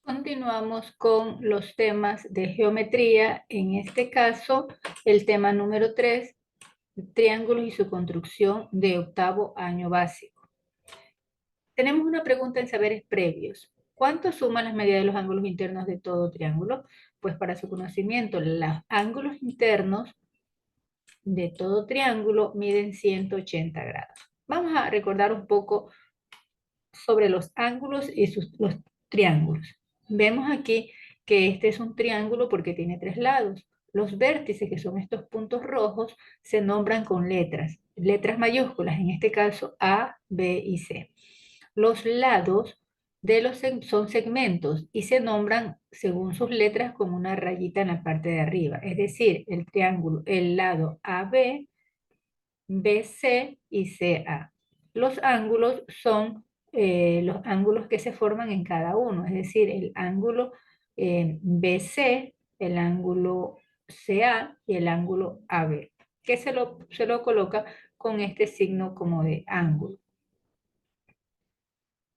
Continuamos con los temas de geometría. En este caso, el tema número 3, triángulos y su construcción de octavo año básico. Tenemos una pregunta en saberes previos. ¿Cuánto suman las medidas de los ángulos internos de todo triángulo? Pues para su conocimiento, los ángulos internos de todo triángulo miden 180 grados. Vamos a recordar un poco sobre los ángulos y los triángulos. Vemos aquí que este es un triángulo porque tiene tres lados. Los vértices, que son estos puntos rojos, se nombran con letras mayúsculas, en este caso A, B y C. Los lados son segmentos y se nombran según sus letras con una rayita en la parte de arriba. Es decir, el triángulo, el lado AB, BC y CA. Los ángulos son los ángulos que se forman en cada uno, es decir, el ángulo BC, el ángulo CA y el ángulo AB, que se lo coloca con este signo como de ángulo.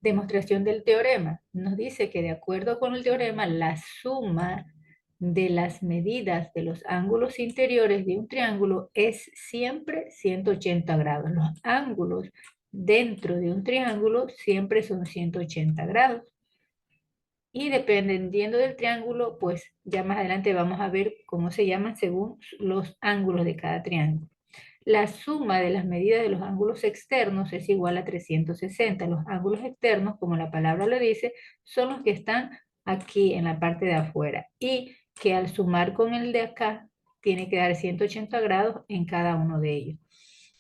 Demostración del teorema. Nos dice que de acuerdo con el teorema, la suma de las medidas de los ángulos interiores de un triángulo es siempre 180 grados. Los ángulos dentro de un triángulo siempre son 180 grados. Y dependiendo del triángulo, pues ya más adelante vamos a ver cómo se llaman según los ángulos de cada triángulo. La suma de las medidas de los ángulos externos es igual a 360. Los ángulos externos, como la palabra lo dice, son los que están aquí en la parte de afuera y que al sumar con el de acá tiene que dar 180 grados en cada uno de ellos.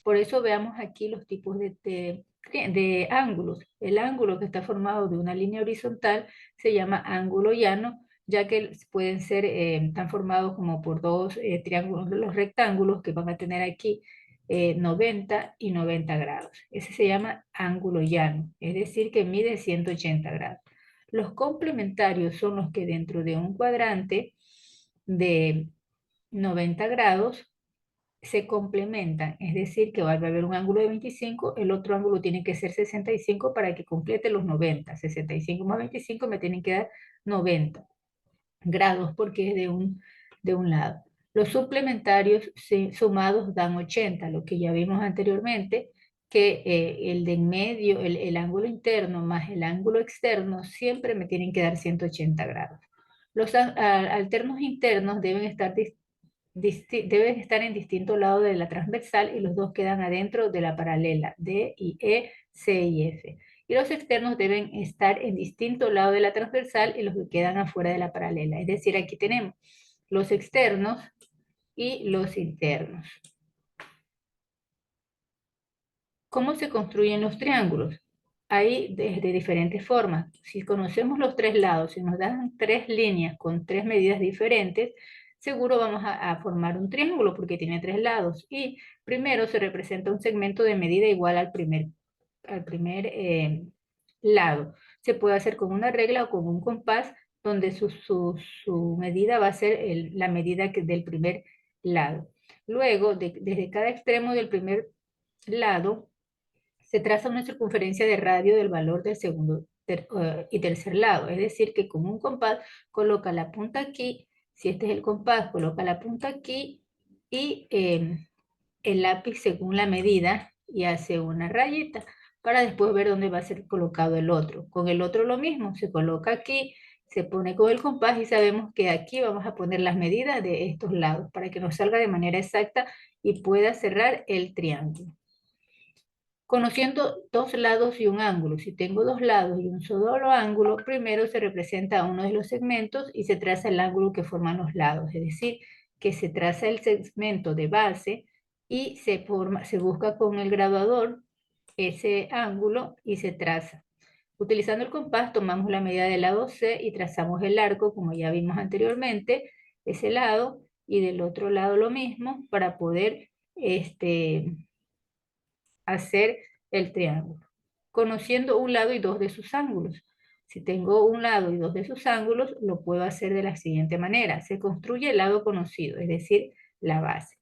Por eso veamos aquí los tipos de ángulos. El ángulo que está formado de una línea horizontal se llama ángulo llano, ya que pueden ser, están formados como por dos triángulos, los rectángulos que van a tener aquí 90 y 90 grados. Ese se llama ángulo llano, es decir, que mide 180 grados. Los complementarios son los que dentro de un cuadrante de 90 grados se complementan, es decir, que va a haber un ángulo de 25, el otro ángulo tiene que ser 65 para que complete los 90. 65 más 25 me tienen que dar 90 grados porque es de un lado. Los suplementarios sumados dan 80, lo que ya vimos anteriormente, que el de en medio, el ángulo interno más el ángulo externo, siempre me tienen que dar 180 grados. Los alternos internos deben estar en distinto lado de la transversal y los dos quedan adentro de la paralela, D y E, C y F. Y los externos deben estar en distinto lado de la transversal y los que quedan afuera de la paralela. Es decir, aquí tenemos los externos y los internos. ¿Cómo se construyen los triángulos? Hay de diferentes formas. Si conocemos los tres lados, si nos dan tres líneas con tres medidas diferentes, seguro vamos a formar un triángulo porque tiene tres lados. Y primero se representa un segmento de medida igual al primer lado. Se puede hacer con una regla o con un compás donde su medida va a ser la medida del primer lado. Luego, desde cada extremo del primer lado, se traza una circunferencia de radio del valor del segundo y tercer lado. Es decir, que con un compás coloca la punta aquí, si este es el compás, coloca la punta aquí y el lápiz según la medida y hace una rayita para después ver dónde va a ser colocado el otro. Con el otro lo mismo, se coloca aquí, se pone con el compás y sabemos que aquí vamos a poner las medidas de estos lados para que nos salga de manera exacta y pueda cerrar el triángulo. Conociendo dos lados y un ángulo, si tengo dos lados y un solo ángulo, primero se representa uno de los segmentos y se traza el ángulo que forman los lados, es decir, que se traza el segmento de base y se busca con el graduador ese ángulo y se traza. Utilizando el compás tomamos la medida del lado C y trazamos el arco, como ya vimos anteriormente, ese lado y del otro lado lo mismo para poder hacer el triángulo, conociendo un lado y dos de sus ángulos. Si tengo un lado y dos de sus ángulos, lo puedo hacer de la siguiente manera. Se construye el lado conocido, es decir, la base.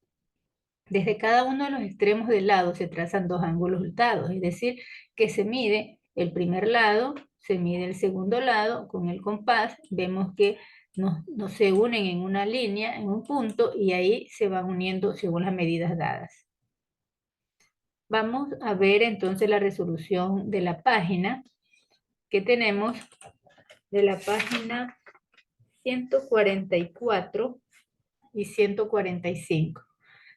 Desde cada uno de los extremos del lado se trazan dos ángulos dados, es decir, que se mide el primer lado, se mide el segundo lado con el compás, vemos que no se unen en una línea, en un punto, y ahí se van uniendo según las medidas dadas. Vamos a ver entonces la resolución de la página que tenemos, de la página 144 y 145.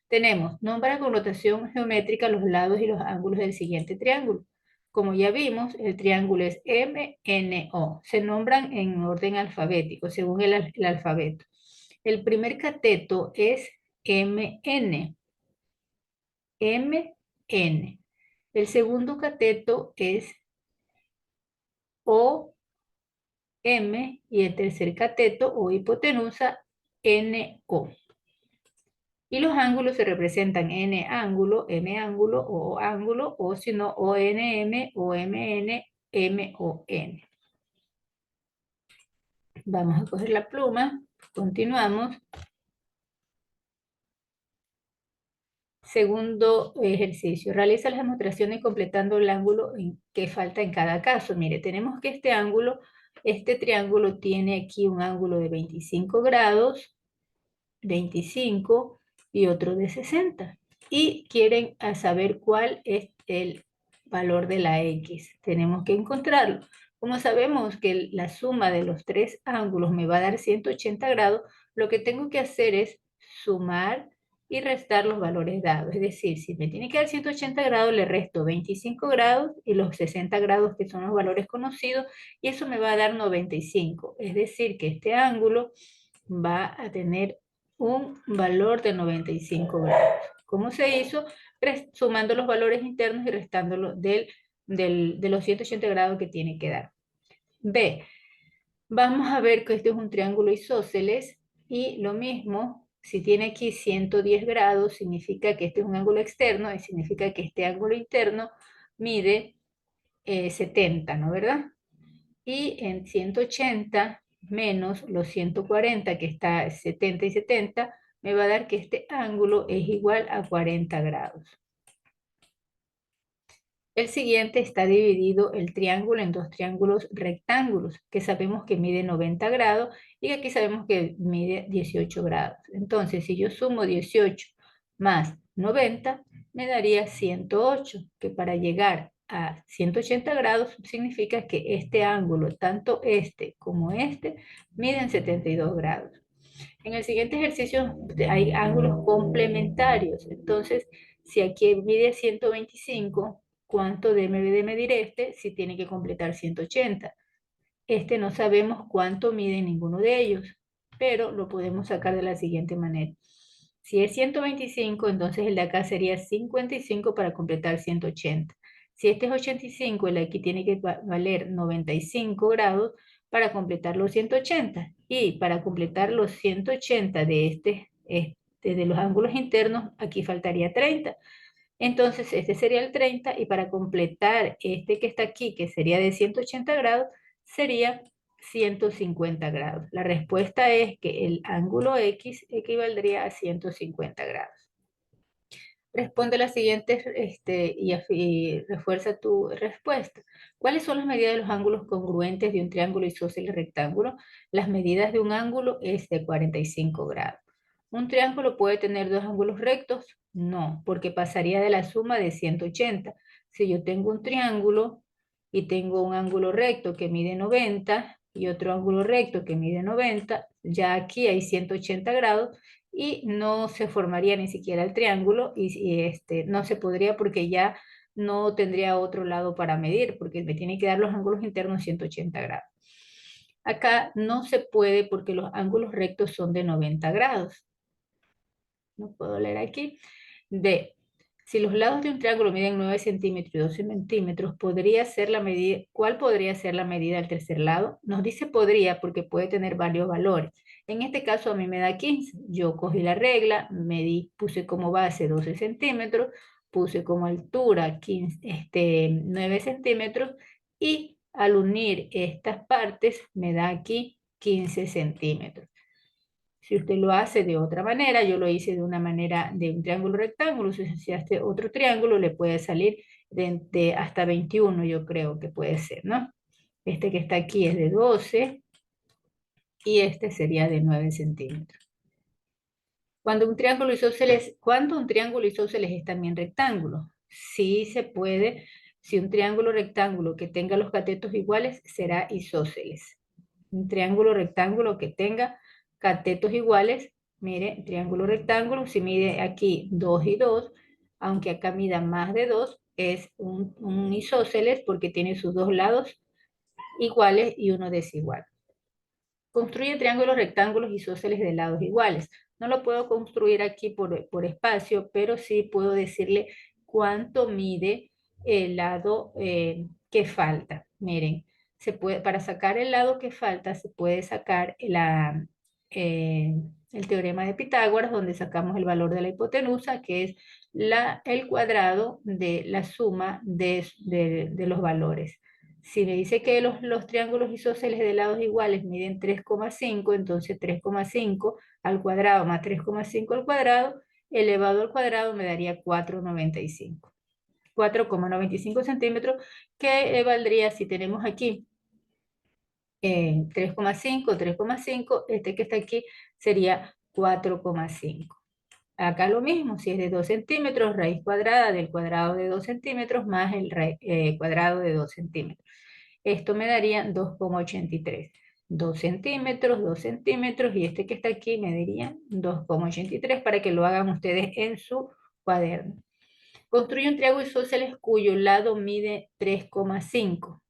Tenemos, nombra con notación geométrica los lados y los ángulos del siguiente triángulo. Como ya vimos, el triángulo es MNO. Se nombran en orden alfabético, según el alfabeto. El primer cateto es MN. MN. El segundo cateto es OM y el tercer cateto o hipotenusa NO. Y los ángulos se representan N ángulo, M ángulo, O ángulo, o si no, ONM, OMN, MON. Vamos a coger la pluma, continuamos. Segundo ejercicio, realiza las demostraciones completando el ángulo que falta en cada caso. Mire, tenemos que este triángulo tiene aquí un ángulo de 25 grados, 25 y otro de 60. Y quieren saber cuál es el valor de la X. Tenemos que encontrarlo. Como sabemos que la suma de los tres ángulos me va a dar 180 grados, lo que tengo que hacer es sumar y restar los valores dados. Es decir, si me tiene que dar 180 grados, le resto 25 grados y los 60 grados que son los valores conocidos, y eso me va a dar 95. Es decir, que este ángulo va a tener un valor de 95 grados. ¿Cómo se hizo? Sumando los valores internos y restándolo de los 180 grados que tiene que dar. B. Vamos a ver que este es un triángulo isósceles y lo mismo, si tiene aquí 110 grados, significa que este es un ángulo externo y significa que este ángulo interno mide 70, ¿no verdad? Y en 180 menos los 140, que está 70 y 70, me va a dar que este ángulo es igual a 40 grados. El siguiente está dividido el triángulo en dos triángulos rectángulos, que sabemos que mide 90 grados y aquí sabemos que mide 18 grados. Entonces, si yo sumo 18 más 90, me daría 108, que para llegar a 180 grados significa que este ángulo, tanto este como este, miden 72 grados. En el siguiente ejercicio hay ángulos complementarios. Entonces, si aquí mide 125, ¿cuánto debe de medir este? Si tiene que completar 180. Este no sabemos cuánto mide ninguno de ellos, pero lo podemos sacar de la siguiente manera. Si es 125, entonces el de acá sería 55 para completar 180. Si este es 85, el de aquí tiene que valer 95 grados para completar los 180. Y para completar los 180 de los ángulos internos, aquí faltaría 30. Entonces, este sería el 30 y para completar este que está aquí, que sería de 180 grados, sería 150 grados. La respuesta es que el ángulo X equivaldría a 150 grados. Responde las siguientes y refuerza tu respuesta. ¿Cuáles son las medidas de los ángulos congruentes de un triángulo isósceles rectángulo? Las medidas de un ángulo es de 45 grados. ¿Un triángulo puede tener dos ángulos rectos? No, porque pasaría de la suma de 180. Si yo tengo un triángulo y tengo un ángulo recto que mide 90 y otro ángulo recto que mide 90, ya aquí hay 180 grados y no se formaría ni siquiera el triángulo y no se podría porque ya no tendría otro lado para medir porque me tiene que dar los ángulos internos 180 grados. Acá no se puede porque los ángulos rectos son de 90 grados. No puedo leer aquí. D. Si los lados de un triángulo miden 9 centímetros y 12 centímetros, ¿cuál podría ser la medida del tercer lado? Nos dice podría porque puede tener varios valores. En este caso a mí me da 15. Yo cogí la regla, puse como base 12 centímetros, puse como altura 9 centímetros y al unir estas partes me da aquí 15 centímetros. Si usted lo hace de otra manera, yo lo hice de una manera de un triángulo rectángulo, si hace otro triángulo le puede salir de hasta 21, yo creo que puede ser, ¿no? Este que está aquí es de 12 y este sería de 9 centímetros. Cuando un triángulo isósceles es también rectángulo. Sí se puede, si un triángulo rectángulo que tenga los catetos iguales será isósceles. Un triángulo rectángulo que tenga catetos iguales, mire, triángulo rectángulo, si mide aquí 2 y 2, aunque acá mida más de 2, es un isósceles porque tiene sus dos lados iguales y uno desigual. Construye triángulos, rectángulos, isósceles de lados iguales. No lo puedo construir aquí por espacio, pero sí puedo decirle cuánto mide el lado que falta. Miren, para sacar el lado que falta se puede sacar eh, el teorema de Pitágoras, donde sacamos el valor de la hipotenusa, que es el cuadrado de la suma de los valores. Si me dice que los triángulos isósceles de lados iguales miden 3,5, entonces 3,5 al cuadrado más 3,5 al cuadrado elevado al cuadrado me daría 4,95. 4,95 centímetros, que valdría si tenemos aquí 3,5, 3,5, este que está aquí sería 4,5. Acá lo mismo, si es de 2 centímetros, raíz cuadrada del cuadrado de 2 centímetros más el cuadrado de 2 centímetros. Esto me daría 2,83. 2 centímetros, 2 centímetros, y este que está aquí me daría 2,83 para que lo hagan ustedes en su cuaderno. Construye un triángulo isósceles cuyo lado mide 3,5.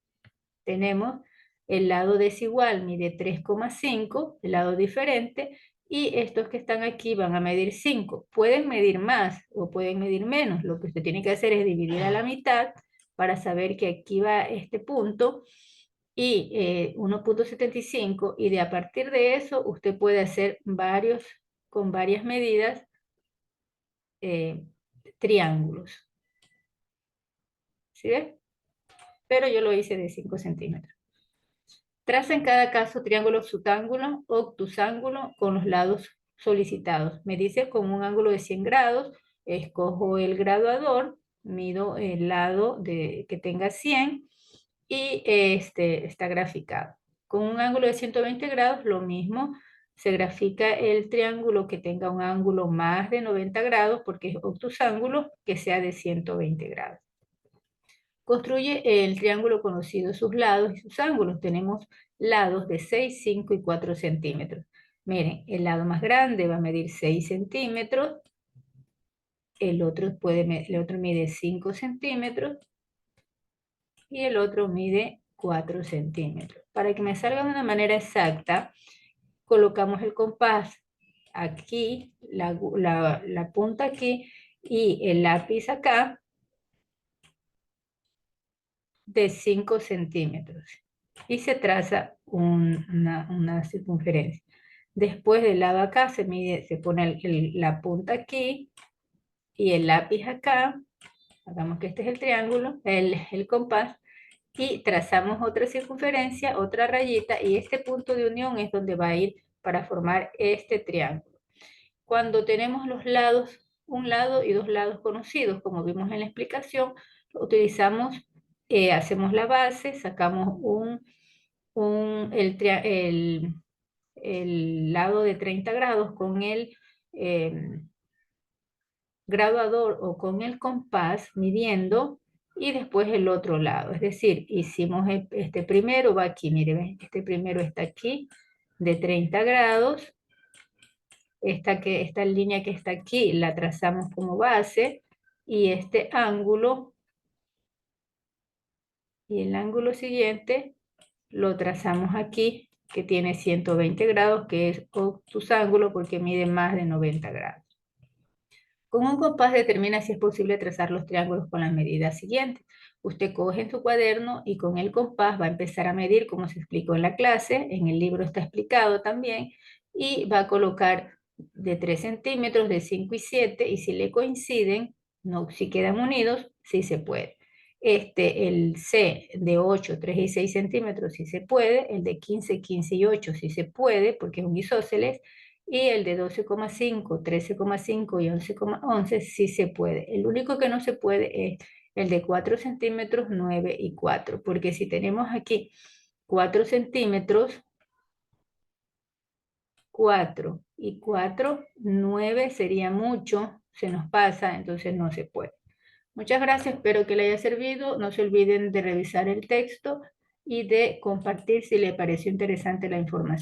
Tenemos el lado desigual mide 3,5, el lado diferente, y estos que están aquí van a medir 5. Pueden medir más o pueden medir menos. Lo que usted tiene que hacer es dividir a la mitad para saber que aquí va este punto y 1,75, y de a partir de eso usted puede hacer con varias medidas, eh, triángulos. ¿Sí ves? Pero yo lo hice de 5 centímetros. Traza en cada caso triángulo subángulo o obtusángulo con los lados solicitados. Me dice con un ángulo de 100 grados, escojo el graduador, mido el lado que tenga 100 y este está graficado. Con un ángulo de 120 grados, lo mismo, se grafica el triángulo que tenga un ángulo más de 90 grados, porque es obtusángulo, que sea de 120 grados. Construye el triángulo conocido sus lados y sus ángulos. Tenemos lados de 6, 5 y 4 centímetros. Miren, el lado más grande va a medir 6 centímetros, el otro mide 5 centímetros y el otro mide 4 centímetros. Para que me salga de una manera exacta, colocamos el compás aquí, la punta aquí y el lápiz acá de 5 centímetros y se traza una circunferencia. Después del lado acá se pone la punta aquí y el lápiz acá. Hagamos que este es el triángulo, el compás, y trazamos otra circunferencia, otra rayita, y este punto de unión es donde va a ir para formar este triángulo. Cuando tenemos los lados, un lado y dos lados conocidos, como vimos en la explicación, utilizamos, hacemos la base, sacamos el lado de 30 grados con el graduador o con el compás midiendo, y después el otro lado. Es decir, hicimos este primero, va aquí, mire, este primero está aquí de 30 grados. Esta línea que está aquí la trazamos como base, y este ángulo y el ángulo siguiente lo trazamos aquí, que tiene 120 grados, que es obtusángulo porque mide más de 90 grados. Con un compás determina si es posible trazar los triángulos con las medidas siguientes. Usted coge en su cuaderno y con el compás va a empezar a medir, como se explicó en la clase, en el libro está explicado también, y va a colocar de 3 centímetros, de 5 y 7, y si le coinciden, no, si quedan unidos, sí se puede. El C de 8, 3 y 6 centímetros sí se puede, el de 15, 15 y 8 sí se puede porque es un isósceles, y el de 12,5, 13,5 y 11,11 sí se puede. El único que no se puede es el de 4 centímetros, 9 y 4, porque si tenemos aquí 4 centímetros, 4 y 4, 9 sería mucho, se nos pasa, entonces no se puede. Muchas gracias, espero que le haya servido. No se olviden de revisar el texto y de compartir si le pareció interesante la información.